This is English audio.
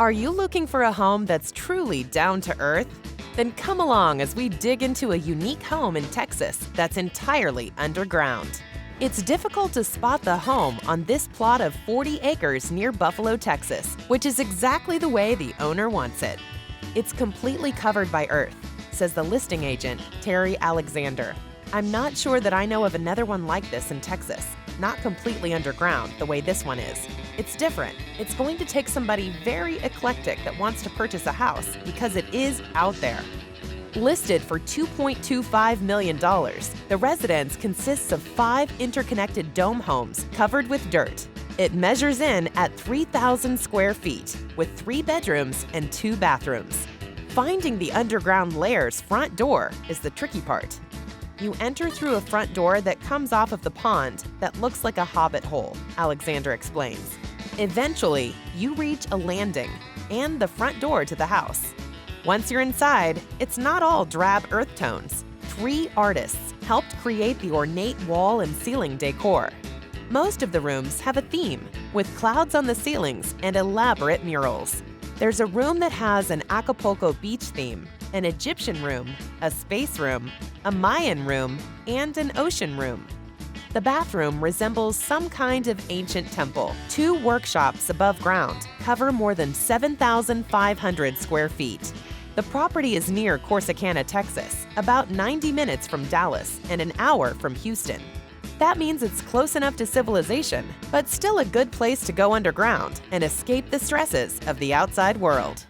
Are you looking for a home that's truly down to earth? Then come along as we dig into a unique home in Texas that's entirely underground. It's difficult to spot the home on this plot of 40 acres near Buffalo, Texas, which is exactly the way the owner wants it. It's completely covered by earth, says the listing agent, TERRI Alexander. I'm not sure that I know of another one like this in Texas. Not completely underground the way this one is. It's different. It's going to take somebody very eclectic that wants to purchase a house because it is out there. Listed for $2.25 million, the residence consists of 5 interconnected dome homes covered with dirt. It measures in at 3,000 square feet with 3 bedrooms and 2 bathrooms. Finding the underground lair's front door is the tricky part. You enter through a front door that comes off of the pond that looks like a hobbit hole, Alexander explains. Eventually, you reach a landing and the front door to the house. Once you're inside, it's not all drab earth tones. 3 artists helped create the ornate wall and ceiling decor. Most of the rooms have a theme, with clouds on the ceilings and elaborate murals. There's a room that has an Acapulco beach theme, an Egyptian room, a space room, a Mayan room, and an ocean room. The bathroom resembles some kind of ancient temple. 2 workshops above ground cover more than 7,500 square feet. The property is near Corsicana, Texas, about 90 minutes from Dallas and an hour from Houston. That means it's close enough to civilization, but still a good place to go underground and escape the stresses of the outside world.